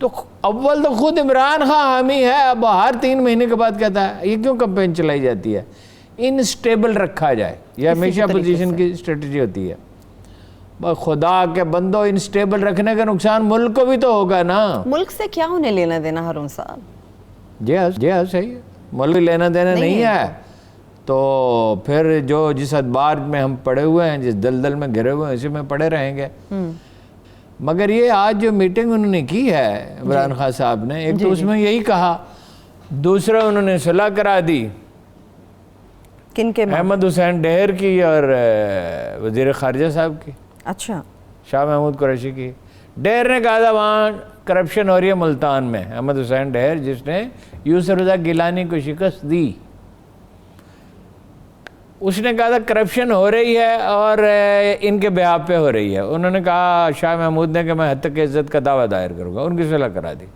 تو اول تو خود عمران خان حامی ہے، اب ہر 3 مہینے کے بعد کہتا ہے یہ کیوں کمپین چلائی جاتی ہے؟ انسٹیبل رکھا جائے، یہ ہمیشہ اپوزیشن کی اسٹریٹجی ہوتی ہے۔ خدا کے بندو، انسٹیبل رکھنے کا نقصان ملک کو بھی تو ہوگا نا۔ ملک سے کیا انہیں لینا دینا ہارون صاحب؟ جی ہاں صحیح ہے، ملک لینا دینا نہیں ہے تو پھر جو جس ادبار میں ہم پڑے ہوئے ہیں، جس دلدل میں گھرے ہوئے ہیں، اسی میں پڑے رہیں گے۔ مگر یہ آج جو میٹنگ انہوں نے کی ہے عمران خان صاحب نے، ایک تو اس میں یہی کہا، دوسرا انہوں نے صلح کرا دی کن کے؟ احمد حسین ڈہر کی اور وزیر خارجہ صاحب کی، اچھا، شاہ محمود قریشی کی۔ ڈہر نے کہا تھا وہاں کرپشن ہو رہی ہے ملتان میں، احمد حسین ڈہر جس نے یوسف رضا گیلانی کو شکست دی، اس نے کہا تھا کرپشن ہو رہی ہے اور ان کے بیاب پہ ہو رہی ہے۔ انہوں نے کہا شاہ محمود نے کہ میں حد تک عزت کا دعویٰ دائر کروں گا، ان کی صلح کرا دی۔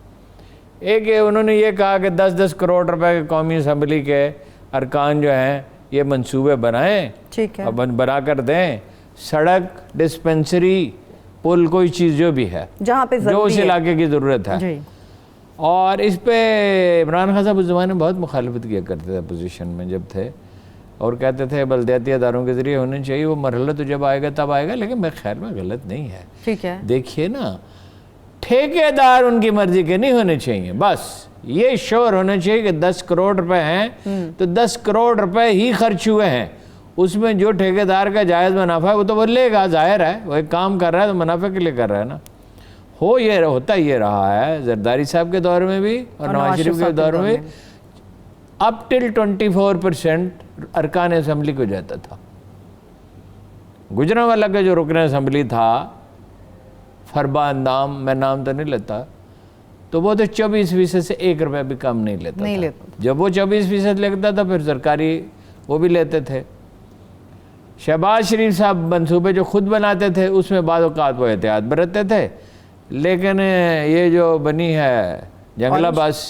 ایک انہوں نے یہ کہا کہ 10-10 کروڑ روپے کے قومی اسمبلی کے ارکان جو ہیں یہ منصوبے بنائیں، ٹھیک ہے، بنا کر دیں، سڑک، ڈسپنسری، پل، کوئی چیز جو بھی ہے جہاں پہ جو اس علاقے کی ضرورت ہے۔ اور اس پہ عمران خان صاحب اس زمانے میں بہت مخالفت کیا کرتے تھے اپوزیشن میں جب تھے، اور کہتے تھے بلدیاتی اداروں کے ذریعے ہونے چاہیے، وہ مرحلہ تو جب آئے گا تب آئے گا، لیکن میرے خیال میں غلط نہیں ہے۔ ٹھیک ہے، دیکھیے نا، ٹھیکیدار ان کی مرضی کے نہیں ہونے چاہیے، بس یہ شور ہونا چاہیے کہ 10 کروڑ روپے ہیں تو 10 کروڑ روپے ہی خرچ ہوئے ہیں، اس میں جو ٹھیکیدار کا جائز منافع ہے وہ تو وہ لے گا، ظاہر ہے وہ ایک کام کر رہا ہے تو منافع کے لیے کر رہا ہے نا۔ ہوتا یہ رہا ہے زرداری صاحب کے دور میں بھی اور نواز شریف کے دور میں، اپ ٹل 24% ارکان اسمبلی کو جاتا تھا۔ گجرانوالہ کا جو رکن اسمبلی تھا فربا اندام، میں نام تو نہیں لیتا، تو وہ تو 24% سے 1 روپے بھی کم نہیں لیتا تھا۔ جب وہ 24% لیتا تھا پھر سرکاری وہ بھی لیتے تھے۔ شہباز شریف صاحب منصوبے جو خود بناتے تھے اس میں بعض اوقات وہ احتیاط برتتے تھے، لیکن یہ جو بنی ہے جنگلہ بس،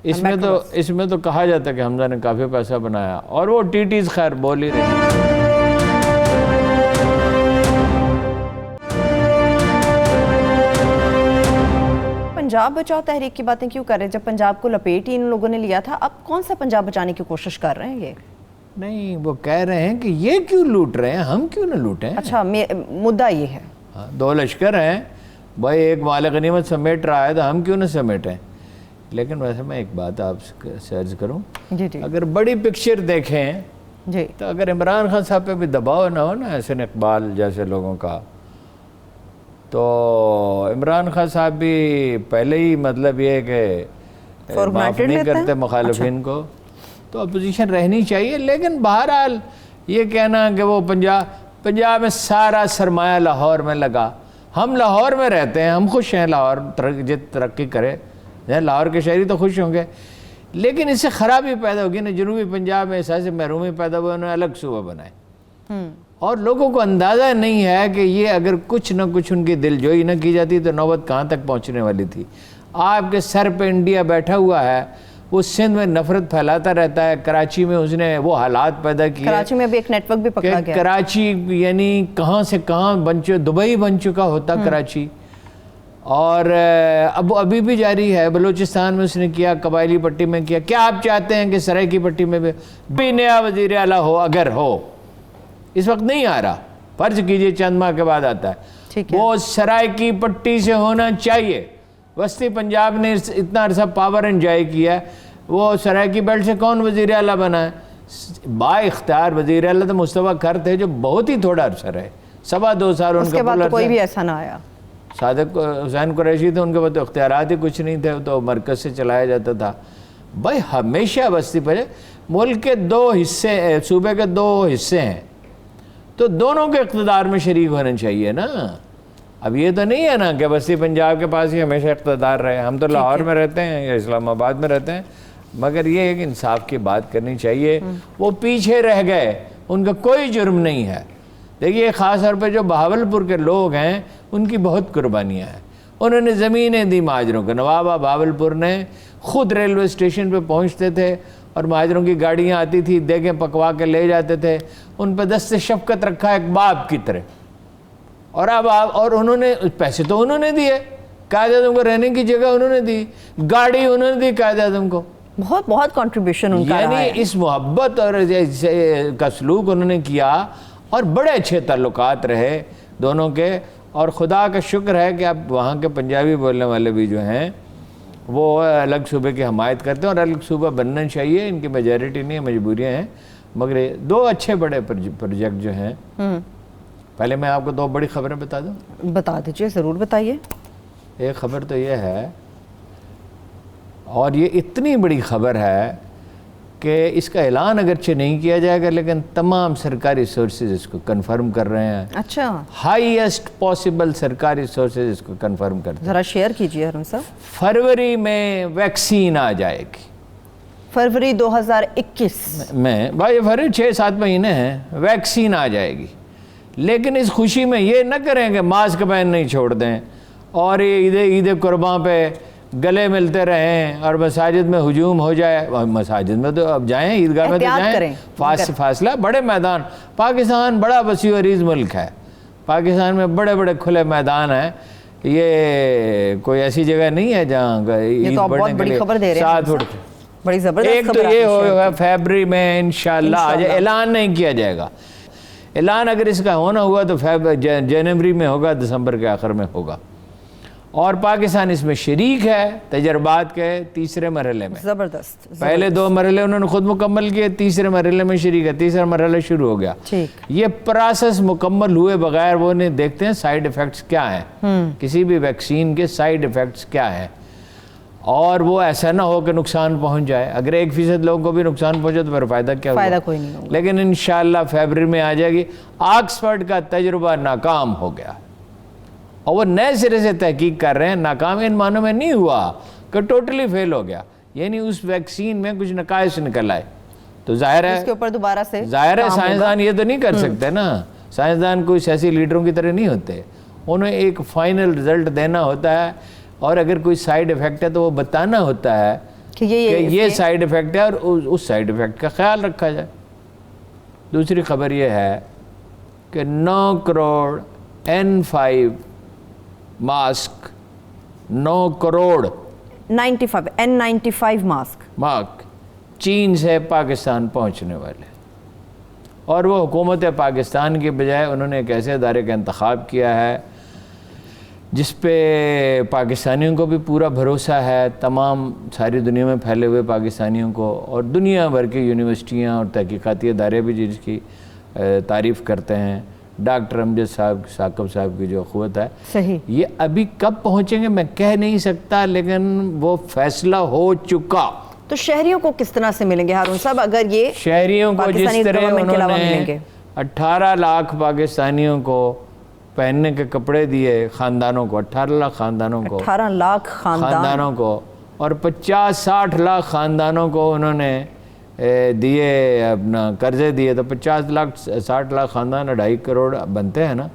اس میں تو کہا جاتا ہے کہ حمزہ نے کافی پیسہ بنایا، اور وہ ٹیز خیر بول ہی رہی۔ پنجاب بچاؤ تحریک کی باتیں کیوں کر رہے ہیں جب پنجاب کو لپیٹ ہی ان لوگوں نے لیا تھا؟ اب کون سا پنجاب بچانے کی کوشش کر رہے ہیں یہ؟ نہیں، وہ کہہ رہے ہیں کہ یہ کیوں لوٹ رہے ہیں، ہم کیوں نہ لوٹیں۔ اچھا، مدعا یہ ہے، 2 لشکر ہیں بھائی، ایک مال غنیمت سمیٹ رہا ہے تو ہم کیوں نہ سمیٹیں۔ لیکن ویسے میں ایک بات آپ سے عرض کروں، اگر بڑی پکچر دیکھیں تو اگر عمران خان صاحب پہ بھی دباؤ نہ ہو نا حسن اقبال جیسے لوگوں کا، تو عمران خان صاحب بھی پہلے ہی مطلب یہ کہ معاف نہیں کرتے مخالفین کو، تو اپوزیشن رہنی چاہیے۔ لیکن بہرحال یہ کہنا کہ وہ پنجاب میں سارا سرمایہ لاہور میں لگا، ہم لاہور میں رہتے ہیں، ہم خوش ہیں، لاہور ترقی کرے، لاہور کے شہری تو خوش ہوں گے، لیکن اس سے خرابی پیدا ہوگی نا۔ جنوبی پنجاب میں احساس محرومی پیدا ہوئے، انہوں نے الگ صوبہ بنائے، اور لوگوں کو اندازہ نہیں ہے کہ یہ اگر کچھ نہ کچھ ان کی دل جوئی نہ کی جاتی تو نوبت کہاں تک پہنچنے والی تھی۔ آپ کے سر پہ انڈیا بیٹھا ہوا ہے، وہ سندھ میں نفرت پھیلاتا رہتا ہے، کراچی میں اس نے وہ حالات پیدا کیے، کراچی میں بھی ایک نیٹ ورک بھی پکڑا گیا، کراچی یعنی کہاں سے کہاں دبئی بن چکا ہوتا کراچی، اور اب ابھی بھی جاری ہے۔ بلوچستان میں اس نے کیا، قبائلی پٹی میں کیا۔ کیا آپ چاہتے ہیں کہ سرائکی پٹی میں بھی نیا وزیر اعلیٰ ہو؟ اگر ہو، اس وقت نہیں آ رہا، فرض کیجئے چند ماہ کے بعد آتا ہے، وہ سرائکی پٹی سے ہونا چاہیے۔ وسطی پنجاب نے اتنا عرصہ پاور انجوائے کیا، وہ سرائکی بیلٹ سے کون وزیر اعلیٰ بنا ہے؟ با اختیار وزیر اعلیٰ تو مصطفیٰ کھر تھے جو بہت ہی تھوڑا عرصہ رہے، 2.25 سال ان کے بعد تو کوئی بھی ایسا نہ آیا۔ صادق حسین قریشی تھے، ان کے بعد تو اختیارات ہی کچھ نہیں تھے، تو مرکز سے چلایا جاتا تھا۔ بھائی ہمیشہ وسطی پر ملک کے 2 حصے، صوبے کے 2 حصے ہیں، تو دونوں کے اقتدار میں شریک ہونا چاہیے نا۔ اب یہ تو نہیں ہے نا کہ وسطی پنجاب کے پاس ہی ہمیشہ اقتدار رہے، ہم تو لاہور میں رہتے ہیں یا اسلام آباد میں رہتے ہیں، مگر یہ ایک انصاف کی بات کرنی چاہیے۔ وہ پیچھے رہ گئے، ان کا کوئی جرم نہیں ہے۔ دیکھیے خاص طور پہ جو بہاولپور کے لوگ ہیں ان کی بہت قربانیاں ہیں، انہوں نے زمینیں دی مہاجروں کو۔ نوابہ بہاولپور نے خود ریلوے اسٹیشن پہ پہنچتے تھے اور مہاجروں کی گاڑیاں آتی تھی، دیگیں پکوا کے لے جاتے تھے، ان پہ دست شفقت رکھا ایک باپ کی طرح، اور انہوں نے پیسے تو انہوں نے دیے، قائد اعظم کو رہنے کی جگہ انہوں نے دی, گاڑی انہوں نے دی قائد اعظم کو. بہت بہت کنٹریبیوشن ان کا رہا ہے. یعنی اس محبت اور کا سلوک انہوں نے کیا, اور بڑے اچھے تعلقات رہے دونوں کے. اور خدا کا شکر ہے کہ اب وہاں کے پنجابی بولنے والے بھی جو ہیں وہ الگ صوبے کی حمایت کرتے ہیں, اور الگ صوبہ بننا چاہیے. ان کی میجورٹی نہیں ہے, مجبوریاں ہیں. مگر دو اچھے بڑے پروجیکٹ جو ہیں, پہلے میں آپ کو دو بڑی خبریں بتا دوں. بتا دیجئے, ضرور بتائیے. ایک خبر تو یہ ہے, اور یہ اتنی بڑی خبر ہے کہ اس کا اعلان اگرچہ نہیں کیا جائے گا, لیکن تمام سرکاری سورسز اس کو کنفرم کر رہے ہیں. اچھا, ہائیسٹ پاسبل سرکاری سورسز اس کو کنفرم کرتے ہیں. ذرا شیئر کیجئے ہارون صاحب. فروری میں ویکسین آ جائے گی. فروری 2021 میں بھائی, فروری 6-7 مہینے ہیں, ویکسین آ جائے گی. لیکن اس خوشی میں یہ نہ کریں کہ ماسک پہن نہیں چھوڑ دیں, اور یہ عید قربان پہ گلے ملتے رہیں, اور مساجد میں ہجوم ہو جائے. مساجد میں تو اب جائیں, عیدگاہ میں تو جائیں, فاصلہ. بڑے میدان, پاکستان بڑا وسیع و عریض ملک ہے. پاکستان میں بڑے بڑے کھلے میدان ہیں. یہ کوئی ایسی جگہ نہیں ہے جہاں عید پڑھنے کے لیے 7 فٹ. بڑی زبردست ایک تو یہ ہوگا فیبری میں انشاءاللہ آ جائے. اعلان نہیں کیا جائے گا. اعلان اگر اس کا ہونا ہوا تو جنوری میں ہوگا, دسمبر کے آخر میں ہوگا. اور پاکستان اس میں شریک ہے تجربات کے تیسرے مرحلے میں. زبردست. پہلے 2 مرحلے انہوں نے خود مکمل کیے, تیسرے مرحلے میں شریک ہے. تیسرا مرحلہ شروع ہو گیا. یہ پروسیس مکمل ہوئے بغیر وہ نہیں دیکھتے ہیں سائیڈ ایفیکٹس کیا ہیں, کسی بھی ویکسین کے سائیڈ ایفیکٹس کیا ہیں, اور وہ ایسا نہ ہو کہ نقصان پہنچ جائے. اگر 1% لوگوں کو بھی نقصان پہنچے تو پھر فائدہ کیا ہوگا؟ فائدہ کوئی نہیں ہوگا. لیکن انشاءاللہ فیبرری میں آ جائے گی. آکسفورڈ کا تجربہ ناکام ہو گیا, اور وہ نئے سرے سے تحقیق کر رہے ہیں. ناکام ان معنوں میں نہیں ہوا کہ ٹوٹلی فیل ہو گیا, یعنی اس ویکسین میں کچھ نقائص نکل آئے. تو ظاہر ہے اس کے اوپر دوبارہ سے سائنسدان یہ تو نہیں کر سکتے نا. سائنسدان کوئی سیاسی لیڈروں کی طرح نہیں ہوتے, انہیں ایک فائنل رزلٹ دینا ہوتا ہے, اور اگر کوئی سائیڈ ایفیکٹ ہے تو وہ بتانا ہوتا ہے کہ یہ سائیڈ ایفیکٹ ہے, اور اس سائیڈ ایفیکٹ کا خیال رکھا جائے. دوسری خبر یہ ہے کہ 9 crore N5 mask, 9 crore N95 mask چین سے پاکستان پہنچنے والے. اور وہ حکومت پاکستان کی بجائے انہوں نے ایک ایسے ادارے کا انتخاب کیا ہے جس پہ پاکستانیوں کو بھی پورا بھروسہ ہے, تمام ساری دنیا میں پھیلے ہوئے پاکستانیوں کو, اور دنیا بھر کی یونیورسٹیاں اور تحقیقاتی ادارے بھی جس کی تعریف کرتے ہیں. ڈاکٹر امجد صاحب, ثاقب صاحب کی جو قوت ہے, صحیح. یہ ابھی کب پہنچیں گے میں کہہ نہیں سکتا, لیکن وہ فیصلہ ہو چکا. تو شہریوں کو کس طرح سے ملیں گے ہارون صاحب اگر یہ شہریوں کو جس طرح انہوں نے 18 لاکھ پاکستانیوں کو پہننے کے کپڑے دیے, خاندانوں کو 18 لاکھ خاندانوں کو, اور 50-60 لاکھ خاندانوں کو انہوں نے دیے اپنا قرضے دیے, تو 60 لاکھ خاندان 2.5 کروڑ بنتے ہیں نا.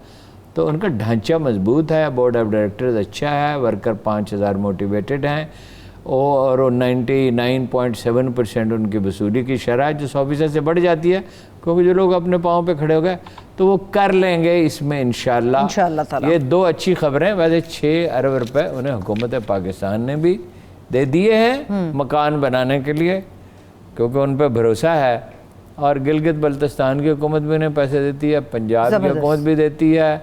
تو ان کا ڈھانچہ مضبوط ہے, بورڈ آف ڈائریکٹرز اچھا ہے, ورکر 5000 موٹیویٹڈ ہیں, اور 99.7% ان کی وصولی کی شرح جو 100% سے بڑھ جاتی ہے, کیونکہ جو لوگ اپنے پاؤں پہ کھڑے ہو گئے تو وہ کر لیں گے اس میں انشاءاللہ. یہ 2 اچھی خبریں. ویسے 6 ارب روپے انہیں حکومت پاکستان نے بھی دے دیے ہیں مکان بنانے کے لیے, کیونکہ ان پہ بھروسہ ہے. اور گلگت بلتستان کی حکومت بھی انہیں پیسے دیتی ہے, پنجاب کی حکومت بھی دیتی ہے,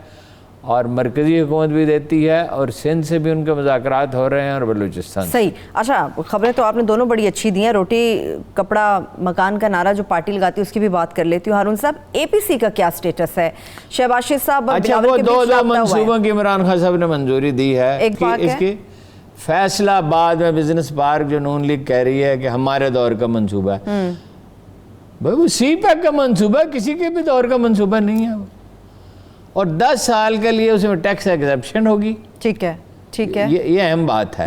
اور مرکزی حکومت بھی دیتی ہے, اور سندھ سے بھی ان کے مذاکرات ہو رہے ہیں, اور بلوچستان. صحیح. اچھا, خبریں تو آپ نے دونوں بڑی اچھی دی ہیں. روٹی کپڑا مکان کا نعرہ جو پارٹی لگاتی ہے اس کی بھی بات کر لیتی ہوں. ہارون صاحب, APC کا کیا سٹیٹس ہے؟ شہباز شریف صاحب اچھا, وہ 2 منصوبوں کی عمران خان صاحب نے منظوری دی ہے. اس کی فیصلہ آباد میں بزنس پارک جو نون لیگ کہہ رہی ہے کہ ہمارے دور کا منصوبہ ہے. بھائی وہ سی پیک کا منصوبہ ہے, کسی کے بھی دور کا منصوبہ نہیں ہے, اور 10 سال کے لیے اس میں ٹیکس ایگزیپشن ہوگی. ٹھیک ہے, یہ اہم بات ہے,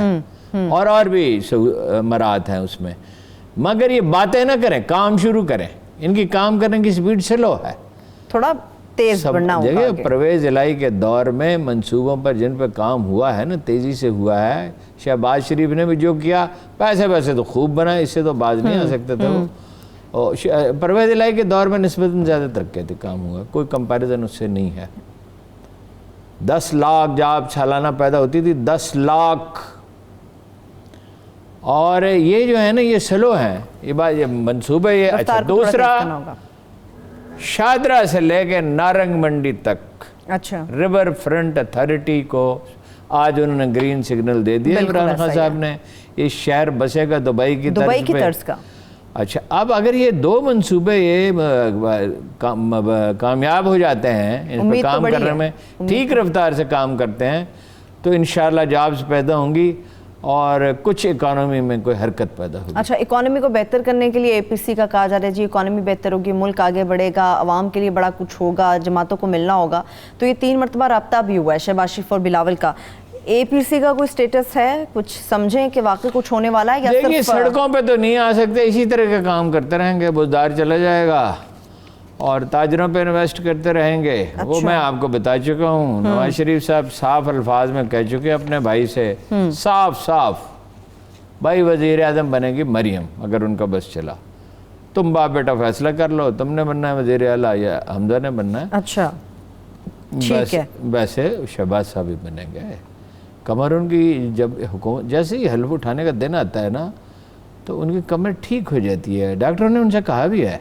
اور بھی مراد ہیں اس میں. مگر یہ باتیں نہ کریں, کام شروع کریں. ان کی کام کرنے کی سپیڈ سلو ہے, تھوڑا تیز بڑھنا ہوگا. دیکھیں پرویز الہی کے دور میں منصوبوں پر جن پہ کام ہوا ہے نا, تیزی سے ہوا ہے. شہباز شریف نے بھی جو کیا, پیسے تو خوب بنا, اس سے تو باز نہیں آ سکتے تھے وہ. پرویز الہی کے دور میں نسبتاً زیادہ ترقیاتی کام ہوا, کوئی کمپیریزن اس سے نہیں ہے. 10 لاکھ جاب سالانہ پیدا ہوتی تھی, 10 لاکھ. اور یہ جو ہے نا یہ سلو ہیں, یہ بات یہ منصوبہ یہ. اچھا دوسرا, شاہدرہ سے لے کے نارنگ منڈی تک اچھا ریور فرنٹ اتھارٹی کو آج انہوں نے گرین سگنل دے دیا عمران خان صاحب نے. یہ شہر بسے گا دبئی کی طرز کا. اچھا اب اگر یہ 2 منصوبے یہ کامیاب ہو جاتے ہیں, اس پہ کام کرنے میں ٹھیک رفتار سے کام کرتے ہیں, تو انشاءاللہ جابز پیدا ہوں گی اور کچھ اکانومی میں کوئی حرکت پیدا ہوگی. اچھا اکانومی کو بہتر کرنے کے لیے اے پی سی کا کہا جا رہا ہے جی اکانومی بہتر ہوگی, ملک آگے بڑھے گا, عوام کے لیے بڑا کچھ ہوگا, جماعتوں کو ملنا ہوگا. تو یہ 3 مرتبہ رابطہ بھی ہوا ہے شہباز شریف اور بلاول کا. اے پی سی کا کوئی سٹیٹس ہے, کچھ سمجھیں کہ واقعی کچھ ہونے والا ہے یا دیکھیے سڑکوں پہ تو نہیں آ سکتے, اسی طرح کا کام کرتے رہیں گے, بزدار چلا جائے گا اور تاجروں پہ انویسٹ کرتے رہیں گے. وہ میں آپ کو بتا چکا ہوں, نواز شریف صاحب صاف الفاظ میں کہہ چکے اپنے بھائی سے, صاف بھائی وزیر اعظم بنے گی مریم اگر ان کا بس چلا, تم باپ بیٹا فیصلہ کر لو, تم نے بننا ہے وزیر اعلیٰ یا حمزہ نے بننا ہے. اچھا ٹھیک ہے. ویسے شہباز صاحب بھی بنیں گے. کمر ان کی جب حکومت جیسے ہی حلف اٹھانے کا دن آتا ہے نا تو ان کی کمر ٹھیک ہو جاتی ہے. ڈاکٹروں نے ان سے کہا بھی ہے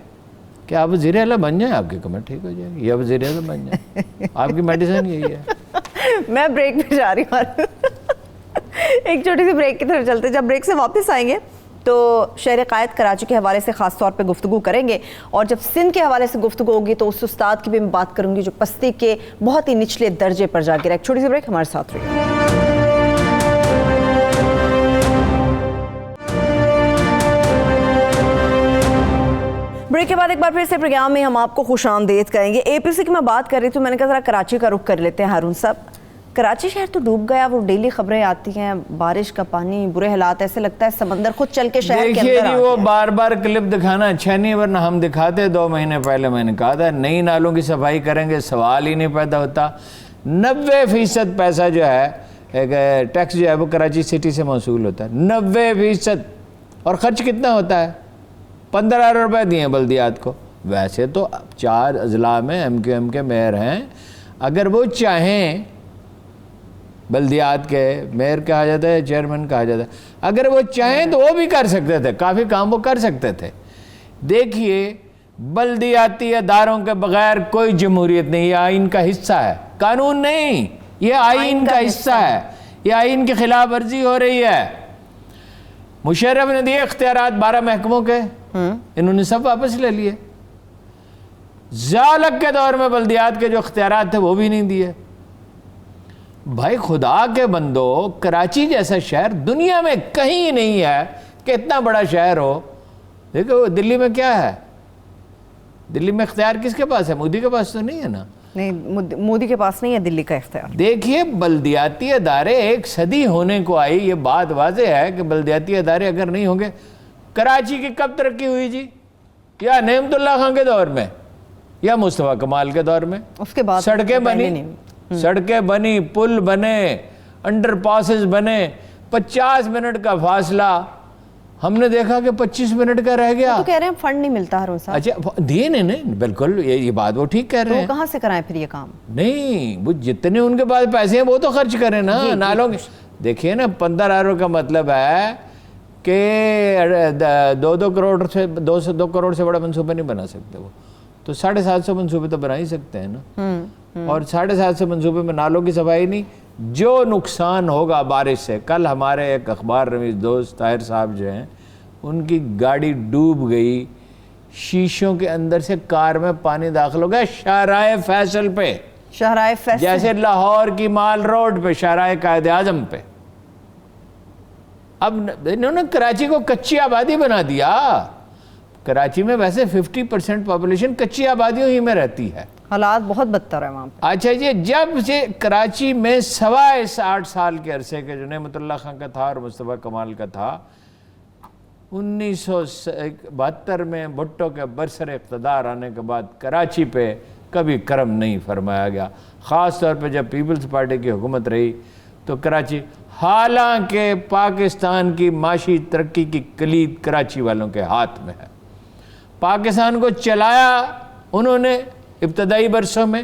کہ آپ وزیر اعلیٰ بن جائیں, آپ کی کمر ٹھیک ہو جائے گی, یا وزیر اعظم بن جائیں, آپ کی میڈیسن یہی ہے. میں بریک پہ جا رہی ہوں, ایک چھوٹی سی بریک کی طرف چلتے. جب بریک سے واپس آئیں گے تو شہر قائد کراچی کے حوالے سے خاص طور پہ گفتگو کریں گے, اور جب سندھ کے حوالے سے گفتگو ہوگی تو اس استاد کی بھی میں بات کروں گی جو پستی کے بہت ہی نچلے درجے پر جا گرا. ایک چھوٹی سی بریک, ہمارے ساتھ رہیے. بریک کے بعد ایک بار پھر سے پروگرام میں ہم آپ کو خوش آمدید کہیں گے. اے پی سی کی میں بات کر رہی تھی, میں نے کہا ذرا کراچی کا رخ کر لیتے ہیں. ہارون صاحب, کراچی شہر تو ڈوب گیا, وہ ڈیلی خبریں آتی ہیں, بارش کا پانی, برے حالات, ایسے لگتا ہے سمندر خود چل کے شہر کے اندر دیکھیے جی وہ بار بار کلپ دکھانا اچھا نہیں, ورنہ ہم دکھاتے 2 مہینے پہلے. میں نے کہا تھا نئی نالوں کی صفائی کریں گے, سوال ہی نہیں پیدا ہوتا. 90% پیسہ جو ہے ٹیکس جو ہے وہ کراچی سٹی سے موصول ہوتا ہے, 90%. اور خرچ کتنا ہوتا ہے؟ 15,000 روپے دیے ہیں بلدیات کو. ویسے تو 4 اضلاع میں ایم کیو ایم کے میئر ہیں, اگر وہ چاہیں, بلدیات کے میئر کہا جاتا ہے, چیئرمین کہا جاتا ہے, اگر وہ چاہیں تو وہ بھی کر سکتے تھے, کافی کام وہ کر سکتے تھے. دیکھیے بلدیاتی اداروں کے بغیر کوئی جمہوریت نہیں, یہ آئین کا حصہ ہے, قانون نہیں, یہ آئین کا حصہ ہے. یہ آئین کی خلاف ورزی ہو رہی ہے. مشرف نے دیے اختیارات 12 محکموں کے, انہوں نے سب واپس لے لیے. ذالک کے دور میں بلدیات کے جو اختیارات تھے وہ بھی نہیں دیے. بھائی خدا کے بندو, کراچی جیسا شہر دنیا میں کہیں نہیں ہے کہ اتنا بڑا شہر ہو. دیکھو دلی میں کیا ہے, دلی میں اختیار کس کے پاس ہے؟ مودی کے پاس تو نہیں ہے نا. نہیں, مودی کے پاس نہیں ہے دلی کا اختیار. دیکھیے بلدیاتی ادارے 1 صدی ہونے کو آئی, یہ بات واضح ہے کہ بلدیاتی ادارے اگر نہیں ہوں گے. کراچی کی کب ترقی ہوئی جی؟ یا نعمت اللہ خان کے دور میں, یا مصطفیٰ کمال کے دور میں. اس کے بعد سڑکیں بنی, پل بنے, انڈر پاسز بنے, 50 منٹ کا فاصلہ ہم نے دیکھا کہ 25 منٹ کا رہ گیا. تو کہہ رہے ہیں فنڈ نہیں ملتا ہارون صاحب. اچھا دیے نہیں, بالکل یہ بات وہ ٹھیک کہہ رہے ہیں. تو کہاں سے کرائیں پھر یہ کام؟ نہیں, وہ جتنے ان کے پاس پیسے ہیں وہ تو خرچ کریں نا. نالوں کے دیکھیے نا, 15,000 کا مطلب ہے کہ 2 کروڑ سے بڑا منصوبہ نہیں بنا سکتے وہ. تو 750 منصوبے تو بنا ہی سکتے ہیں نا. اور 750 منصوبے میں نالوں کی صفائی نہیں. جو نقصان ہوگا بارش سے, کل ہمارے ایک اخبار نویس دوست طاہر صاحب جو ہیں, ان کی گاڑی ڈوب گئی, شیشوں کے اندر سے کار میں پانی داخل ہو گیا شاہراہ فیصل پہ, شاہراہ فیصل جیسے لاہور کی مال روڈ پہ, شاہراہ قائد اعظم پہ. اب انہوں نے کراچی کو کچی آبادی بنا دیا. کراچی میں ویسے 50% پاپولیشن کچی آبادیوں ہی میں رہتی ہے. حالات بہت بدتر ہے وہاں پہ. اچھا جی, جب سے کراچی میں سوائے 60 سال کے عرصے کے جو نعمت اللہ خان کا تھا اور مصطفیٰ کمال کا تھا, 1972 میں بھٹو کے برسر اقتدار آنے کے بعد کراچی پہ کبھی کرم نہیں فرمایا گیا. خاص طور پہ جب پیپلز پارٹی کی حکومت رہی تو کراچی, حالانکہ پاکستان کی معاشی ترقی کی کلید کراچی والوں کے ہاتھ میں ہے. پاکستان کو چلایا انہوں نے ابتدائی برسوں میں,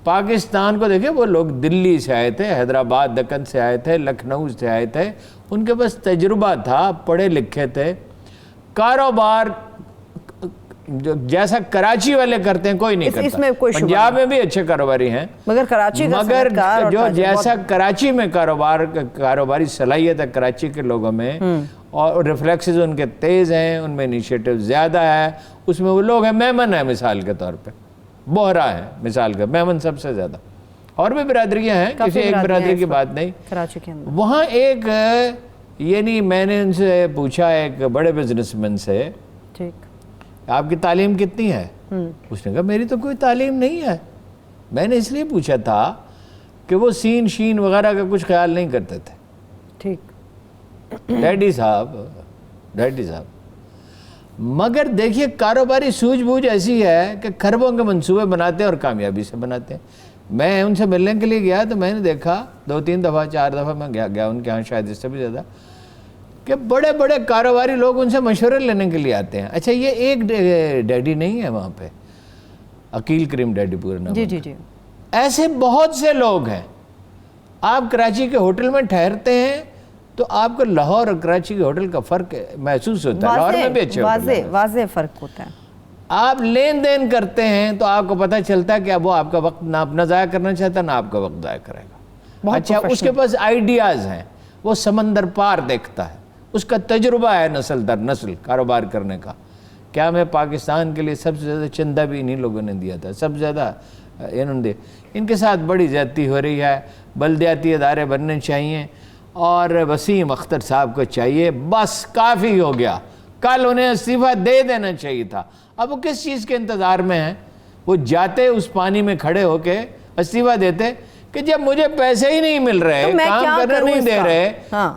پاکستان کو دیکھیں، وہ لوگ دلی سے آئے تھے، حیدرآباد دکن سے آئے تھے، لکھنؤ سے آئے تھے، ان کے پاس تجربہ تھا، پڑھے لکھے تھے، کاروبار جیسا کراچی والے کرتے ہیں کوئی نہیں کرتا. پنجاب میں بھی اچھے کاروباری ہیں، مگر جو جیسا کراچی میں کاروباری صلاحیت ہے کراچی کے لوگوں میں، اور ریفلیکسز ان کے تیز ہیں، ان میں انیشیٹو زیادہ ہے. اس میں وہ لوگ ہیں، میمن ہے مثال کے طور پہ، بوہرا ہے مثال کا، میمن سب سے زیادہ، اور بھی برادریاں ہیں، کسی ایک برادری کی بات نہیں. وہاں ایک یعنی میں نے ان سے پوچھا، ایک بڑے بزنس مین سے، آپ کی تعلیم کتنی ہے؟ اس نے کہا میری تو کوئی تعلیم نہیں ہے. میں نے اس لیے پوچھا تھا کہ وہ سین شین وغیرہ کا کچھ خیال نہیں کرتے تھے. ٹھیک ڈیڈی صاحب. مگر دیکھیے کاروباری سوجھ بوجھ ایسی ہے کہ خربوں کے منصوبے بناتے ہیں اور کامیابی سے بناتے ہیں. میں ان سے ملنے کے لیے گیا تو میں نے دیکھا 2-3 دفعہ 4 دفعہ میں گیا ان کے ہاں، شاید اس سے بھی زیادہ، کہ بڑے بڑے کاروباری لوگ ان سے مشورے لینے کے لیے آتے ہیں. اچھا یہ ایک ڈیڈی نہیں ہے وہاں پہ، عقیل کریم ڈیڈی پورا نام. جی ایسے بہت سے لوگ ہیں. آپ کراچی کے ہوٹل میں ٹھہرتے ہیں تو آپ کو لاہور اور کراچی کے ہوٹل کا فرق محسوس ہوتا ہے. لاہور میں بھی اچھے واضح فرق ہوتا ہے. آپ لین دین کرتے ہیں تو آپ کو پتہ چلتا ہے کہ اب وہ آپ کا وقت نہ اپنا ضائع کرنا چاہتا نہ آپ کا وقت ضائع کرے گا. اچھا اس کے پاس آئیڈیاز ہیں، وہ سمندر پار دیکھتا ہے، اس کا تجربہ ہے نسل در نسل کاروبار کرنے کا. کیا میں پاکستان کے لیے سب سے زیادہ چندہ بھی انہی لوگوں نے دیا تھا، سب سے زیادہ انہوں نے. ان کے ساتھ بڑی زیادتی ہو رہی ہے. بلدیاتی ادارے بننے چاہیے، اور وسیم اختر صاحب کو چاہیے، بس کافی ہو گیا. کل انہیں استعفیٰ دے دینا چاہیے تھا. اب وہ کس چیز کے انتظار میں ہیں؟ وہ جاتے اس پانی میں کھڑے ہو کے استعفیٰ دیتے کہ جب مجھے پیسے ہی نہیں مل رہے، کام کرنے نہیں دے رہے.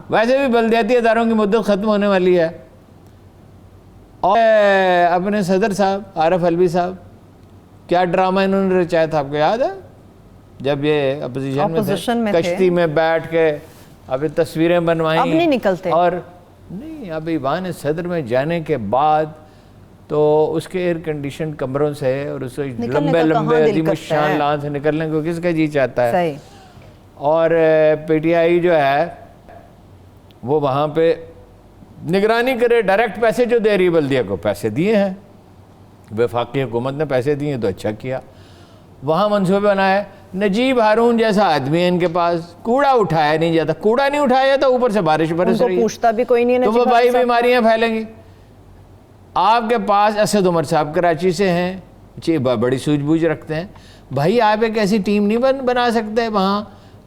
ویسے بھی بلدیاتی اداروں کی مدت ختم ہونے والی ہے. اور اپنے صدر صاحب عارف علوی صاحب، کیا ڈرامہ انہوں نے رچایا تھا، آپ کو یاد ہے؟ جب یہ اپوزیشن میں تھے، کشتی میں بیٹھ کے ابھی تصویریں بنوائیں، اب نہیں نکلتے. اور نہیں، اب ایوان صدر میں جانے کے بعد تو اس کے ایئر کنڈیشن کمروں سے اور اس لمبے لمبے عظیم الشان لان سے نکلنے کو کس کا جی چاہتا ہے؟ اور پی ٹی آئی جو ہے وہ وہاں پہ نگرانی کرے، ڈائریکٹ پیسے جو دے رہی بلدیہ کو، پیسے دیے ہیں، وفاقی حکومت نے پیسے دیے تو اچھا کیا. وہاں منصوبے بنائے. نجیب ہارون جیسا آدمی ہے ان کے پاس، کوڑا اٹھایا نہیں جاتا، کوڑا نہیں اٹھایا جاتا، اوپر سے بارش برس رہی ہے، پوچھتا بھی کوئی نہیں ہے، تو وہ بھائی بیماریاں پھیلیں گی. آپ کے پاس اسد عمر صاحب کراچی سے ہیں، بڑی سوجھ بوجھ رکھتے ہیں. بھائی آپ ایک ایسی ٹیم نہیں بنا سکتے وہاں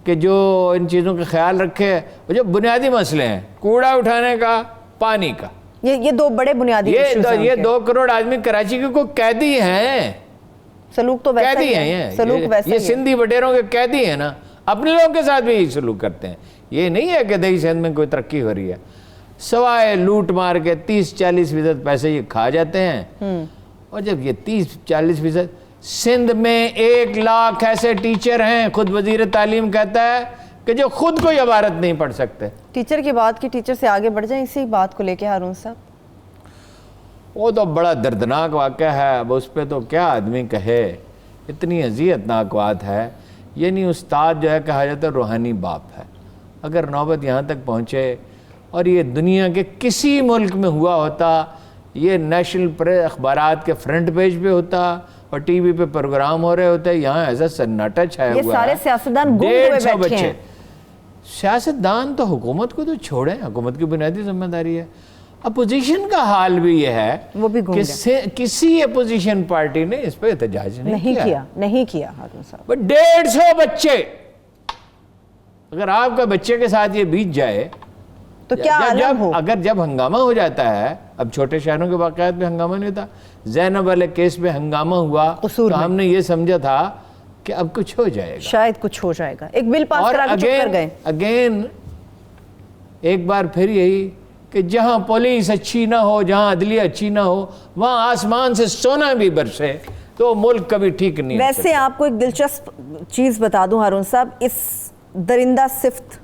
کہ جو ان چیزوں کا خیال رکھے. جو بنیادی مسئلے ہیں، کوڑا اٹھانے کا، پانی کا، یہ 2 بڑے بنیادی ایشوز ہیں. یہ 2 کروڑ آدمی کراچی کے کو قیدی ہیں. سلوک تو ویسا ہی ہے، سلوک ویسا ہی ہے. یہ سندھی بٹیروں کے قیدی ہیں نا، اپنے لوگوں کے ساتھ بھی یہی سلوک کرتے ہیں. یہ نہیں ہے کہ دیہی سندھ میں کوئی ترقی ہو رہی ہے. سوائے لوٹ مار کے 30-40% پیسے یہ کھا جاتے ہیں. اور جب یہ 30-40%، سندھ میں 1 لاکھ ایسے ٹیچر ہیں، خود وزیر تعلیم کہتا ہے کہ جو خود کوئی عبارت نہیں پڑھ سکتے. ٹیچر کی بات کی، ٹیچر سے آگے بڑھ جائیں اسی بات کو لے کے ہارون صاحب. وہ تو بڑا دردناک واقعہ ہے، اب اس پہ تو کیا آدمی کہے، اتنی اذیتناک بات ہے. یعنی استاد جو ہے کہا جاتا ہے روحانی باپ ہے. اگر نوبت یہاں تک پہنچے اور یہ دنیا کے کسی ملک میں ہوا ہوتا، یہ نیشنل اخبارات کے فرنٹ پیج پہ ہوتا اور ٹی وی پہ پروگرام ہو رہے ہوتے. یہاں ایسا سناٹا چھایا ہوا ہے. یہ سارے سیاستدان گم ہوئے بیٹھے ہیں. سیاستدان تو حکومت کو تو چھوڑیں، حکومت کی بنیادی ذمہ داری ہے. اپوزیشن کا حال بھی یہ ہے کہ کسی اپوزیشن پارٹی نے اس پہ احتجاج نہیں کیا. 150 بچے، اگر آپ کا بچے کے ساتھ یہ بیت جائے تو کیا جب ہنگامہ ہو جاتا ہے. اب چھوٹے شہروں کے واقعات میں ہنگامہ نہیں ہوتا، زینب والے کیس میں ہنگامہ ہوا تو ہم نے یہ سمجھا تھا کہ اب کچھ ہو جائے گا، شاید کچھ ہو جائے گا. ایک بل پاس کرا کے چپ کر گئے. اگین ایک بار پھر یہی کہ جہاں پولیس اچھی نہ ہو، جہاں عدلیہ اچھی نہ ہو، وہاں آسمان سے سونا بھی برسے تو ملک کبھی ٹھیک نہیں. ویسے آپ کو ایک دلچسپ چیز بتا دوں ہارون صاحب، اس درندہ صفت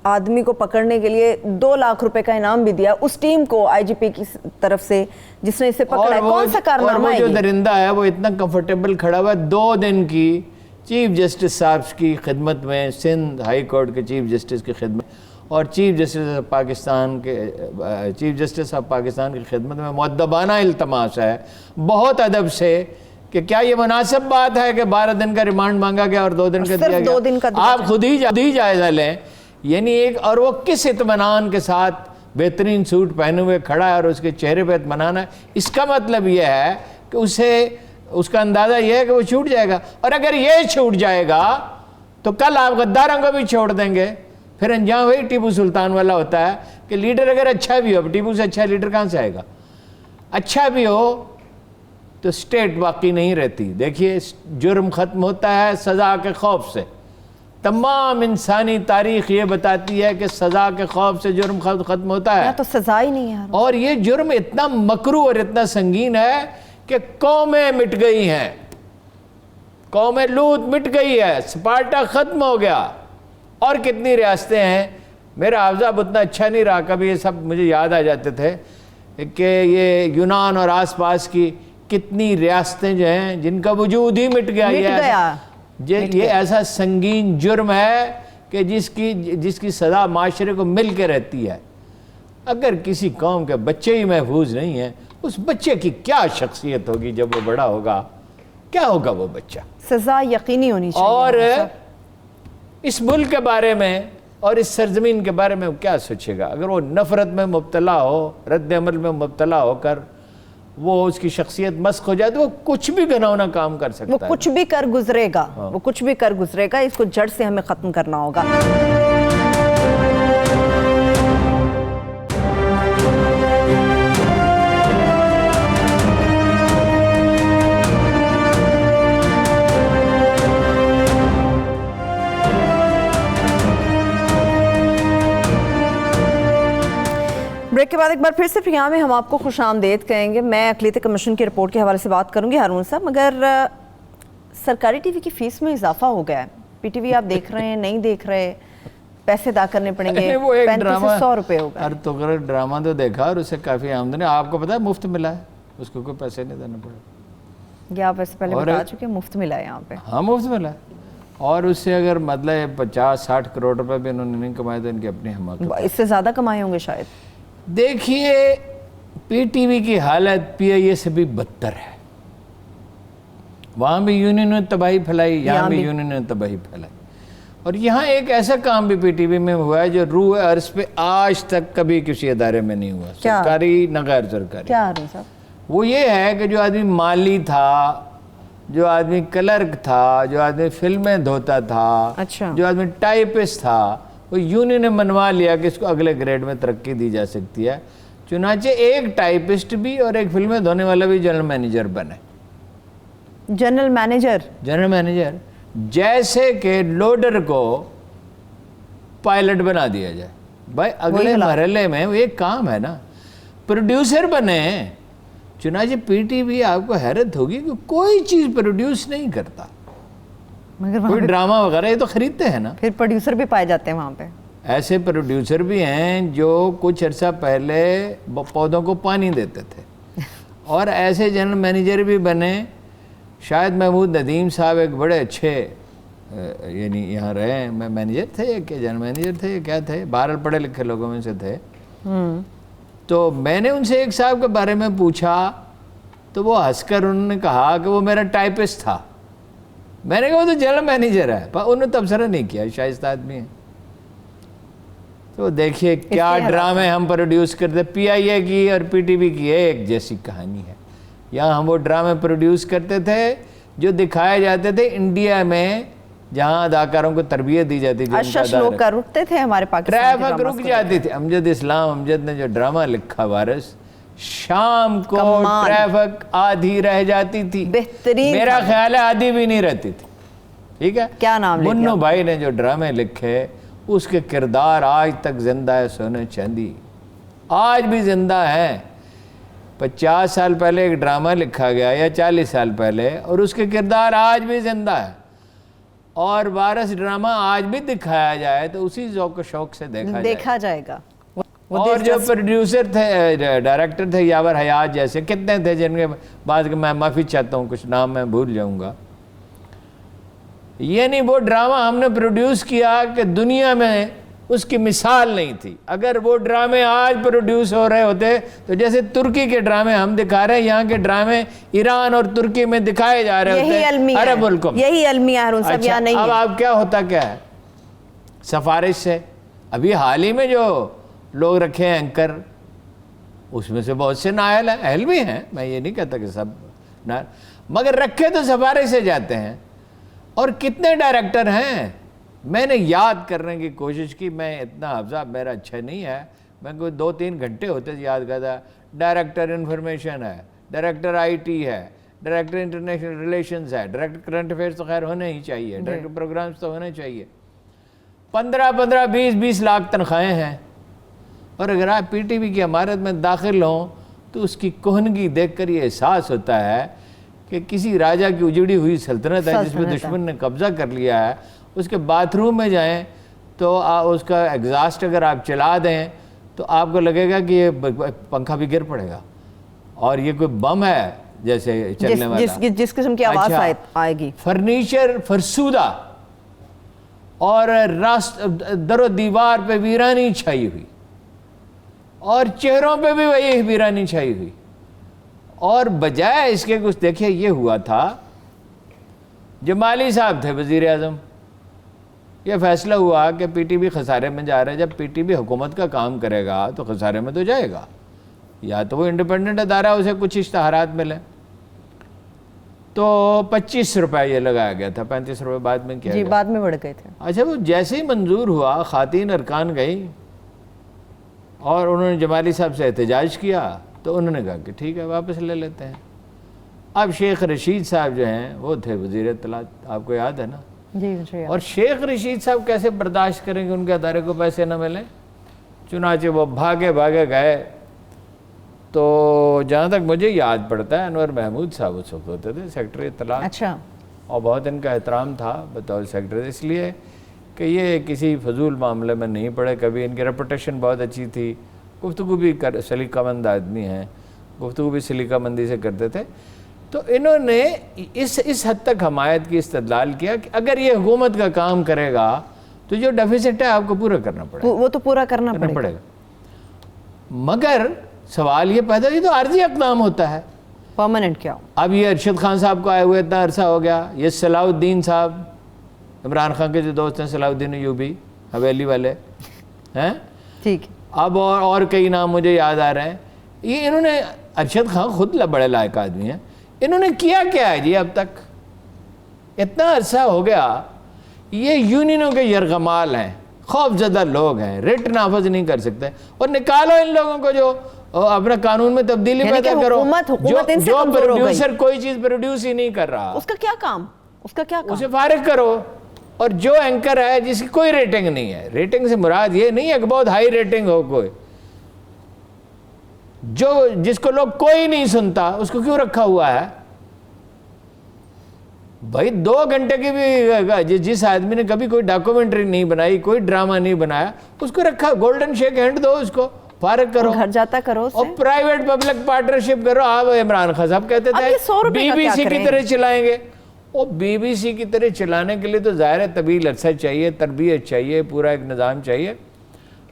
آدمی کو پکڑنے کے لیے 2 لاکھ روپے کا انعام بھی دیا اس ٹیم کو آئی جی پی کی طرف سے جس نے اسے پکڑا ہے. کون سا کارنامہ ہے؟ اور وہ جو درندہ ہے وہ اتنا کمفرٹیبل کھڑا ہوا ہے 2 دن کی چیف جسٹس صاحب کی خدمت میں، سندھ ہائی کورٹ کے چیف جسٹس کی خدمت اور چیف جسٹس آف پاکستان کی خدمت میں مؤدبانہ التماس ہے بہت ادب سے کہ کیا یہ مناسب بات ہے کہ 12 دن کا ریمانڈ مانگا گیا اور 2 دن کا دیا گیا؟ آپ خود ہی جائزہ لیں، یعنی ایک، اور وہ کس اطمینان کے ساتھ بہترین سوٹ پہنے ہوئے کھڑا ہے اور اس کے چہرے پہ اطمینان ہے. اس کا مطلب یہ ہے کہ اس کا اندازہ یہ ہے کہ وہ چھوٹ جائے گا، اور اگر یہ چھوٹ جائے گا تو کل آپ غداروں کو بھی چھوڑ دیں گے. پھر انجام وہی ٹیپو سلطان والا ہوتا ہے کہ لیڈر اگر اچھا بھی ہو، ٹیپو سے اچھا لیڈر کہاں سے آئے گا؟ اچھا بھی ہو تو سٹیٹ باقی نہیں رہتی. دیکھیے جرم ختم ہوتا ہے سزا کے خوف سے. تمام انسانی تاریخ یہ بتاتی ہے کہ سزا کے خوف سے جرم ختم ہوتا ہے. تو سزا ہی نہیں ہے. اور یہ جرم اتنا مکروہ اور اتنا سنگین ہے کہ قومیں مٹ گئی ہیں، قوم لوط مٹ گئی ہے، سپارٹا ختم ہو گیا. اور کتنی ریاستیں ہیں. میرا حافظہ اتنا اچھا نہیں رہا، کبھی یہ سب مجھے یاد آ جاتے تھے کہ یہ یونان اور آس پاس کی کتنی ریاستیں جو ہیں جن کا وجود ہی مٹ گیا. یہ ایسا سنگین جرم ہے کہ جس کی سزا معاشرے کو مل کے رہتی ہے. اگر کسی قوم کے بچے ہی محفوظ نہیں ہیں، اس بچے کی کیا شخصیت ہوگی جب وہ بڑا ہوگا؟ کیا ہوگا وہ بچہ؟ سزا یقینی ہونی چاہیے. اور اس ملک کے بارے میں اور اس سرزمین کے بارے میں وہ کیا سوچے گا اگر وہ نفرت میں مبتلا ہو، رد عمل میں مبتلا ہو کر وہ اس کی شخصیت مسخ ہو جائے تو وہ کچھ بھی گناؤنا کام کر سکتا ہے. وہ کچھ بھی کر گزرے گا. وہ کچھ بھی کر گزرے گا. اس کو جڑ سے ہمیں ختم کرنا ہوگا. بریک کے بعد ایک بار پھر سے پروگرام میں ہم آپ کو خوش آمدید کہیں گے. میں اقلیتی کمیشن کی رپورٹ کے حوالے سے بات کروں گی ہارون صاحب، مگر سرکاری ٹی وی کی فیس میں اضافہ ہو گیا ہے. پی ٹی وی آپ دیکھ رہے ہیں، نہیں دیکھ رہے، پیسے ادا کرنے پڑیں گے. 3500 روپے ہوگا. تو اگر ڈرامہ تو دیکھا اور اسے کافی آمدنی، آپ کو پتا ہے مفت ملا ہے، اس کو کوئی پیسے نہیں دینا پڑے. یہ آپ ایسے پہلے بتا چکے مفت ملا ہے یہاں پہ. ہاں مفت ملا ہے. اور اس سے اگر مطلب 50-60 کروڑ روپے بھی انہوں نے نہیں کمائے تو ان کی اپنی حماقت. اس سے زیادہ کمائے ہوں گے شاید. دیکھیے پی ٹی وی کی حالت پی آئی اے سے بھی بدتر ہے. وہاں بھی یونین نے تباہی پھیلائی، یہاں بھی یونین نے تباہی پھیلائی. اور یہاں ایک ایسا کام بھی پی ٹی وی میں ہوا ہے جو روح عرض پہ آج تک کبھی کسی ادارے میں نہیں ہوا، سرکاری نہ غیر سرکاری. کیا حارون صاحب؟ وہ یہ ہے کہ جو آدمی مالی تھا، جو آدمی کلرک تھا، جو آدمی فلمیں دھوتا تھا، جو آدمی ٹائپسٹ تھا، وہ یونین نے منوا لیا کہ اس کو اگلے گریڈ میں ترقی دی جا سکتی ہے. چنانچہ ایک ٹائپسٹ بھی اور ایک فلمیں دھونے والا بھی جنرل مینیجر بنے. جنرل مینیجر جیسے کہ لوڈر کو پائلٹ بنا دیا جائے. بھائی اگلے مرحلے میں وہ ایک کام ہے نا، پروڈیوسر بنے. چنانچہ پی ٹی وی آپ کو حیرت ہوگی کہ کوئی چیز پروڈیوس نہیں کرتا، کوئی ڈرامہ وغیرہ یہ تو خریدتے ہیں نا. پھر پروڈیوسر بھی پائے جاتے ہیں وہاں پہ. ایسے پروڈیوسر بھی ہیں جو کچھ عرصہ پہلے پودوں کو پانی دیتے تھے. اور ایسے جنرل مینیجر بھی بنے. شاید محمود ندیم صاحب ایک بڑے اچھے یعنی یہاں رہے ہیں، مینیجر تھے کہ جنرل مینیجر تھے کیا تھے، بہرحال پڑھے لکھے لوگوں میں سے تھے. تو میں نے ان سے ایک صاحب کے بارے میں پوچھا تو وہ ہنس کر انہوں نے کہا کہ وہ میرا ٹائپسٹ تھا. میں نے کہا وہ تو جنرل مینیجر ہے. انہوں نے تبصرہ نہیں کیا، شائستہ آدمی ہے. تو دیکھیے کیا ڈرامے ہم پروڈیوس کرتے. پی آئی اے کی اور پی ٹی وی کی ایک جیسی کہانی ہے. یہاں ہم وہ ڈرامے پروڈیوس کرتے تھے جو دکھائے جاتے تھے انڈیا میں، جہاں اداکاروں کو تربیت دی جاتی تھی. لوگ کا رکتے تھے ہمارے پاکستان، ٹریفک رک جاتی تھی. امجد اسلام امجد نے جو ڈرامہ لکھا وارث، شام کو ٹریفک آدھی رہ جاتی تھی. بہترین، میرا خیال ہے آدھی بھی نہیں رہتی تھی. ٹھیک ہے. کیا نام منو بھائی نے جو ڈرامے لکھے اس کے کردار آج تک زندہ ہے، سونے چاندی آج بھی زندہ ہیں. 50 سال پہلے ایک ڈرامہ لکھا گیا یا 40 سال پہلے اور اس کے کردار آج بھی زندہ ہے. اور وارث ڈرامہ آج بھی دکھایا جائے تو اسی ذوق و شوق سے دیکھا جائے گا. اور جو پروڈیوسر تھے، ڈائریکٹر تھے یاور حیات جیسے کتنے تھے جن کے بعد میں معافی چاہتا ہوں کچھ نام میں بھول جاؤں گا. یعنی وہ ڈرامہ ہم نے پروڈیوس کیا کہ دنیا میں اس کی مثال نہیں تھی. اگر وہ ڈرامے آج پروڈیوس ہو رہے ہوتے تو جیسے ترکی کے ڈرامے ہم دکھا رہے ہیں, یہاں کے ڈرامے ایران اور ترکی میں دکھائے جا رہے ہوتے عرب ملکوں میں. یہی المیہ ہارون صاحب یہاں نہیں ہے. اب آپ کیا ہوتا کیا ہے سفارش سے, ابھی حال ہی میں جو لوگ رکھے ہیں اینکر, اس میں سے بہت سے نااہل ہیں, اہل بھی ہیں, میں یہ نہیں کہتا کہ سب نااہل, مگر رکھے تو سفارش سے جاتے ہیں. اور کتنے ڈائریکٹر ہیں, میں نے یاد کرنے کی کوشش کی, میں اتنا حافظہ میرا اچھا نہیں ہے, میں کوئی 2-3 گھنٹے ہوتے یاد کرتا. ڈائریکٹر انفارمیشن ہے, ڈائریکٹر آئی ٹی ہے, ڈائریکٹر انٹرنیشنل ریلیشنز ہے, ڈائریکٹر کرنٹ افیئرس تو خیر ہونے ہی چاہیے, ڈائریکٹر پروگرامز تو ہونے چاہیے. 15 20 لاکھ تنخواہیں ہیں. اور اگر آپ پی ٹی وی کی عمارت میں داخل ہوں تو اس کی کہنگی دیکھ کر یہ احساس ہوتا ہے کہ کسی راجہ کی اجڑی ہوئی سلطنت ہے جس میں دشمن نے قبضہ کر لیا ہے. اس کے باتھ روم میں جائیں تو اس کا ایگزاسٹ اگر آپ چلا دیں تو آپ کو لگے گا کہ یہ پنکھا بھی گر پڑے گا, اور یہ کوئی بم ہے جیسے چلنے والا, جس قسم کی آواز آئے گی. فرنیچر فرسودہ اور در و دیوار پہ ویرانی چھائی ہوئی, اور چہروں پہ بھی وہی ویرانی چھائی ہوئی. اور بجائے اس کے کچھ دیکھیں یہ ہوا تھا, جمالی صاحب تھے وزیر اعظم, یہ فیصلہ ہوا کہ پی ٹی وی خسارے میں جا رہا ہے. جب پی ٹی وی حکومت کا کام کرے گا تو خسارے میں تو جائے گا, یا تو وہ انڈیپینڈنٹ ادارہ اسے کچھ اشتہارات ملیں. تو 25 روپے یہ لگایا گیا تھا, 35 روپے بعد میں کیا جی بعد میں بڑھ گئے تھے. اچھا وہ جیسے ہی منظور ہوا, خواتین ارکان گئی اور انہوں نے جمالی صاحب سے احتجاج کیا, تو انہوں نے کہا کہ ٹھیک ہے واپس لے لیتے ہیں. اب شیخ رشید صاحب جو ہیں وہ تھے وزیر اطلاعات, آپ کو یاد ہے نا. جی اور شیخ رشید صاحب کیسے برداشت کریں گے ان کے ادارے کو پیسے نہ ملیں. چنانچہ وہ بھاگے گئے. تو جہاں تک مجھے یاد پڑتا ہے انور محمود صاحب اس وقت ہوتے تھے سیکرٹری اطلاعات. اچھا. اور بہت ان کا احترام تھا بطور سیکرٹری, اس لیے کہ یہ کسی فضول معاملے میں نہیں پڑے کبھی. ان کی ریپوٹیشن بہت اچھی تھی, گفتگو بھی سلیقہ مند آدمی ہیں, گفتگو بھی سلیقہ مندی سے کرتے تھے. تو انہوں نے اس حد تک حمایت کی, استدلال کیا کہ اگر یہ حکومت کا کام کرے گا تو جو ڈیفیسٹ ہے آپ کو پورا کرنا پڑے گا, وہ تو پورا کرنا پڑے گا. مگر سوال یہ پیدا ہوئی تو عارضی اقدام ہوتا ہے, پرماننٹ کیا. اب یہ ارشد خان صاحب کو آئے ہوئے اتنا عرصہ ہو گیا, یہ صلاح الدین صاحب, عمران خان کے جو دوست ہیں صلاح الدین ایوبی حویلی والے ہیں, ٹھیک. اب اور کئی نام مجھے یاد آ رہے ہیں. یہ انہوں نے, ارشد خان خود بڑے لائق آدمی ہیں, انہوں نے کیا ہے جی اب تک, اتنا عرصہ ہو گیا. یہ یونینوں کے یرغمال ہیں, خوف زدہ لوگ ہیں, ریٹ نافذ نہیں کر سکتے, اور نکالو ان لوگوں کو جو اپنا قانون میں تبدیلی پیدا کرو. جو پروڈیوسر کوئی چیز پروڈیوس ہی نہیں کر رہا, اس کا کیا کام, اسے فارغ کرو. اور جو اینکر ہے جس کی کوئی ریٹنگ نہیں ہے, ریٹنگ سے مراد یہ نہیں ہے کہ بہت ہائی ریٹنگ ہو, کوئی جس کو لوگ کوئی نہیں سنتا اس کو کیوں رکھا ہوا ہے بھائی. 2 گھنٹے کی بھی جس آدمی نے کبھی کوئی ڈاکومنٹری نہیں بنائی, کوئی ڈرامہ نہیں بنایا, اس کو رکھا, گولڈن شیک ہینڈ دو, اس کو فارغ کرو, گھر جاتا کرو, اور پرائیویٹ پبلک پارٹنرشپ کرو. آپ عمران خان صاحب کہتے تھے بی بی سی کی طرح چلائیں گے. اور بی بی سی کی طرح چلانے کے لیے تو ظاہر ہے طویل عرصہ چاہیے, تربیت چاہیے, پورا ایک نظام چاہیے.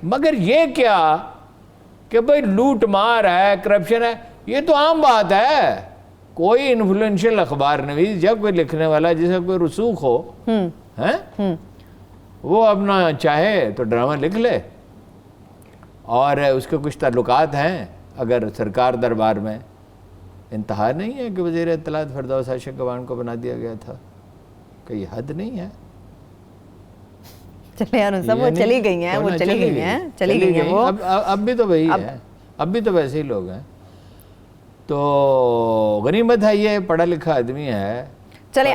مگر یہ کیا کہ بھائی لوٹ مار ہے, کرپشن ہے, یہ تو عام بات ہے. کوئی انفلوئنشل اخبار نویس یا کوئی لکھنے والا جسے کوئی رسوخ ہو, وہ اپنا چاہے تو ڈرامہ لکھ لے, اور اس کے کچھ تعلقات ہیں اگر سرکار دربار میں. انتہا نہیں ہے کہ وزیر اطلاعات فردوس عاشق گوان کو بنا دیا گیا تھا, کئی حد نہیں ہے. چلے یار صاحب, وہ چلی گئی ہیں, وہ اب بھی تو وہی ہے, اب بھی تو ویسے ہی لوگ ہیں. تو غنیمت ہے یہ پڑھا لکھا آدمی ہے. چلیں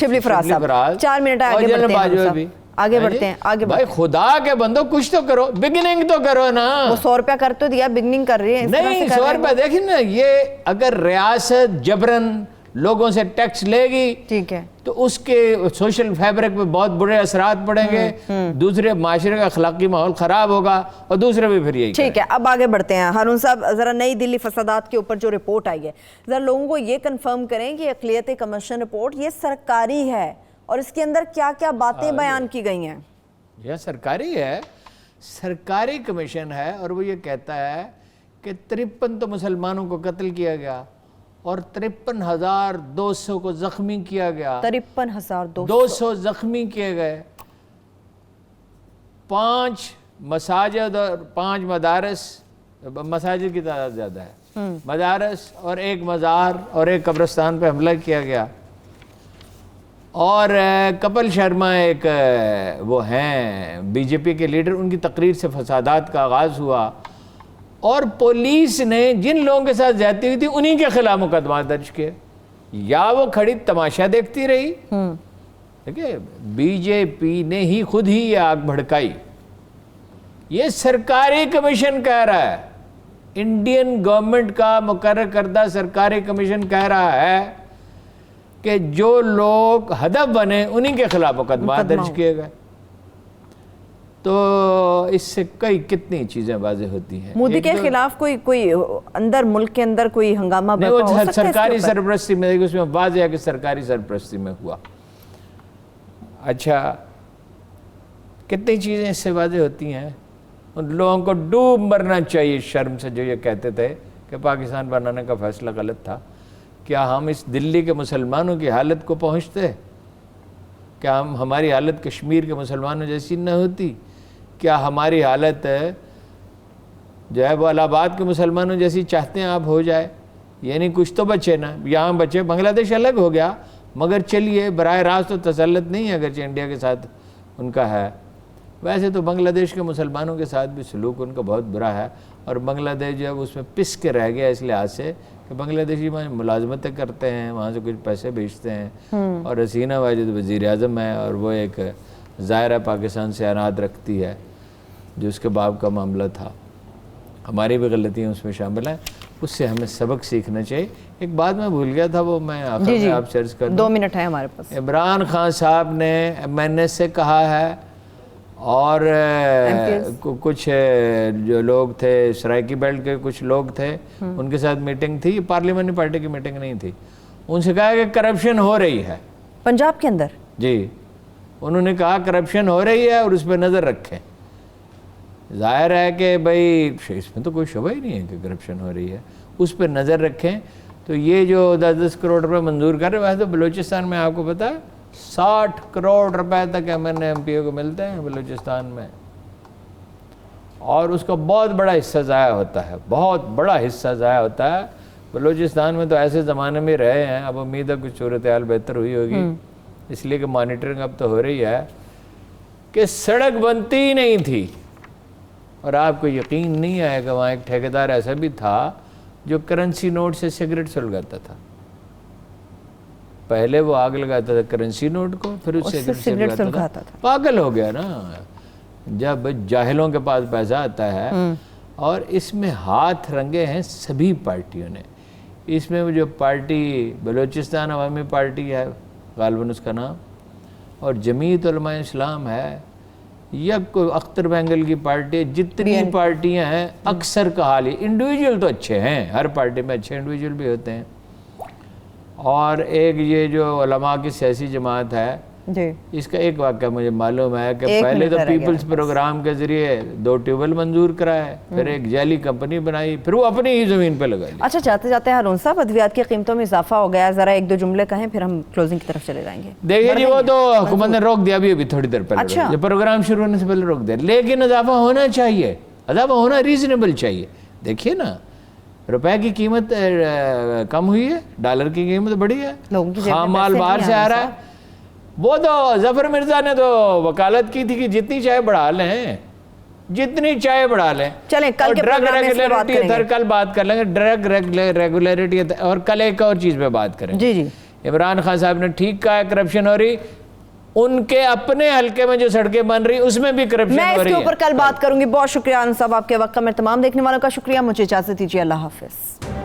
شبلی فراز صاحب 4 منٹ آگے بڑھتے ہیں. بھائی خدا کے بندو کچھ تو کرو, بگننگ تو کرو نا. وہ 100 روپیہ کر تو دیا, بگننگ کر رہی ہے. نہیں 100 روپیہ دیکھیں نا, یہ اگر ریاست جبرن لوگوں سے ٹیکس لے گی, ٹھیک ہے, تو اس کے سوشل فیبرک پہ بہت برے اثرات پڑیں گے. دوسرے معاشرے کا اخلاقی ماحول خراب ہوگا, اور دوسرے بھی پھر یہی. ٹھیک ہے, اب آگے بڑھتے ہیں. ہارون صاحب ذرا نئی دلی فسادات کے اوپر جو رپورٹ آئی ہے, ذرا لوگوں کو یہ کنفرم کریں کہ اقلیتی کمیشن رپورٹ یہ سرکاری ہے, اور اس کے اندر کیا کیا باتیں بیان کی گئی ہیں؟ یہ سرکاری ہے، سرکاری کمیشن ہے، اور وہ یہ کہتا ہے کہ 53 تو مسلمانوں کو قتل کیا گیا اور 53,200 کو زخمی کیا گیا، 53,200 زخمی کیے گئے، 5 مساجد اور 5 مدارس، مساجد کی تعداد زیادہ ہے، مدارس اور 1 مزار اور 1 قبرستان پہ حملہ کیا گیا، اور کپل شرما ایک وہ ہیں بی جے پی کے لیڈر، ان کی تقریر سے فسادات کا آغاز ہوا، اور پولیس نے جن لوگوں کے ساتھ زیادتی ہوئی تھی انہی کے خلاف مقدمات درج کیے، یا وہ کھڑی تماشا دیکھتی رہی۔ دیکھیں بی جے پی نے ہی خود ہی یہ آگ بھڑکائی، یہ سرکاری کمیشن کہہ رہا ہے، انڈین گورنمنٹ کا مقرر کردہ سرکاری کمیشن کہہ رہا ہے کہ جو لوگ ہدف بنے انہی کے خلاف مقدمات درج کیے گئے۔ تو اس سے کتنی چیزیں واضح ہوتی ہیں۔ مودی کے خلاف کوئی اندر ملک کے اندر کوئی ہنگامہ نہیں، وہ سرکاری سرپرستی میں، اس میں واضح ہے کہ سرکاری سرپرستی میں ہوا۔ اچھا، کتنی چیزیں اس سے واضح ہوتی ہیں۔ ان لوگوں کو ڈوب مرنا چاہیے شرم سے جو یہ کہتے تھے کہ پاکستان بنانے کا فیصلہ غلط تھا۔ کیا ہم اس دلی کے مسلمانوں کی حالت کو پہنچتے؟ کیا ہماری حالت کشمیر کے مسلمانوں جیسی نہ ہوتی؟ کیا ہماری حالت جو ہے وہ الہ آباد کے مسلمانوں جیسی چاہتے ہیں آپ ہو جائے؟ یعنی کچھ تو بچے نا، یہاں بچے، بنگلہ دیش الگ ہو گیا، مگر چلیے براہ راست تو تسلط نہیں ہے اگرچہ انڈیا کے ساتھ ان کا ہے۔ ویسے تو بنگلہ دیش کے مسلمانوں کے ساتھ بھی سلوک ان کا بہت برا ہے، اور بنگلہ دیش جو ہے اس میں پس کے رہ گیا اس لحاظ سے کہ بنگلہ دیشی وہاں ملازمتیں کرتے ہیں، وہاں سے کچھ پیسے بھیجتے ہیں، اور حسینہ واجد وزیر اعظم ہے، اور وہ ایک ظاہرہ پاکستان سے عناد رکھتی ہے جو اس کے باپ کا معاملہ تھا۔ ہماری بھی غلطیاں اس میں شامل ہیں، اس سے ہمیں سبق سیکھنا چاہیے۔ ایک بات میں بھول گیا تھا، وہ میں آخر میں آپ سے عرض کر دوں۔ 2 منٹ ہے ہمارے پاس۔ عمران خان صاحب نے MNA سے کہا ہے، اور کچھ جو لوگ تھے سرائکی بیلٹ کے کچھ لوگ تھے ان کے ساتھ میٹنگ تھی، پارلیمانی پارٹی کی میٹنگ نہیں تھی، ان سے کہا کہ کرپشن ہو رہی ہے پنجاب کے اندر۔ جی، انہوں نے کہا کرپشن ہو رہی ہے اور اس پہ نظر رکھیں۔ ظاہر ہے کہ بھائی اس میں تو کوئی شبہ ہی نہیں ہے کہ کرپشن ہو رہی ہے، اس پہ نظر رکھیں۔ تو یہ جو 10-10 کروڑ روپے منظور کر رہے ہیں، ویسے تو بلوچستان میں آپ کو پتہ ہے 60 کروڑ روپے تک MNA MPA کو ملتے ہیں بلوچستان میں، اور اس کا بہت بڑا حصہ ضائع ہوتا ہے، بہت بڑا حصہ ضائع ہوتا ہے بلوچستان میں۔ تو ایسے زمانے میں رہے ہیں، اب امید ہے کچھ صورتحال بہتر ہوئی ہوگی، اس لیے کہ مانیٹرنگ اب تو ہو رہی ہے کہ سڑک بنتی ہی نہیں تھی، اور آپ کو یقین نہیں آئے گا وہاں ایک ٹھیکیدار ایسا بھی تھا جو کرنسی نوٹ سے سگریٹ سلگاتا تھا۔ پہلے وہ آگ لگاتا تھا کرنسی نوٹ کو، پھر اس سے سگریٹ سلگاتا تھا۔ پاگل ہو گیا نا، جب جاہلوں کے پاس پیسہ آتا ہے۔ اور اس میں ہاتھ رنگے ہیں سبھی پارٹیوں نے۔ اس میں وہ جو پارٹی بلوچستان عوامی پارٹی ہے غالباً اس کا نام، اور جمعیت علماء اسلام ہے، یا کوئی اختر بینگل کی پارٹی ہے، جتنی پارٹیاں ہیں اکثر کا حال ہی، انڈیویجول تو اچھے ہیں، ہر پارٹی میں اچھے انڈیویجول بھی ہوتے ہیں، اور ایک یہ جو علماء کی سیاسی جماعت ہے، اس کا ایک واقعہ مجھے معلوم ہے کہ پہلے تو پیپلز پروگرام کے ذریعے 2 ٹیوبل منظور کرائے، پھر ایک جعلی کمپنی بنائی، پھر وہ اپنی ہی زمین پہ لگائی۔ اچھا، جاتے جاتے ہارون صاحب، ادویات کی قیمتوں میں اضافہ ہو گیا، ذرا 1-2 جملے کہیں پھر ہم کلوزنگ کی طرف چلے جائیں گے۔ دیکھیے جی، وہ تو حکومت نے روک دیا ابھی تھوڑی دیر پہلے، جو پروگرام شروع ہونے سے پہلے روک دیا، لیکن اضافہ ہونا چاہیے، اضافہ ہونا ریزنیبل چاہیے۔ دیکھیے نا، روپے کی قیمت کم ہوئی ہے، ڈالر کی قیمت بڑھی ہے، خام مال باہر سے آ رہا ہے۔ وہ تو ظفر مرزا نے تو وکالت کی تھی کہ جتنی چائے بڑھا لیں، جتنی چائے بڑھا لیں۔ چلیں کل کے پروگرام میں اس پہ بات کریں گے، کل بات کر لیں گے ڈرگ ریگولیرٹی، اور کل ایک اور چیز پہ بات کریں گے۔ جی، عمران خان صاحب نے ٹھیک کہا ہے کرپشن ہو رہی، ان کے اپنے حلقے میں جو سڑکیں بن رہی اس میں بھی کرپشن ہو رہی ہے۔ میں اس کے اوپر کل بات کروں گی۔ بہت شکریہ ہارون صاحب آپ کے وقت میں، تمام دیکھنے والوں کا شکریہ، مجھے اجازت دیجیے، اللہ حافظ۔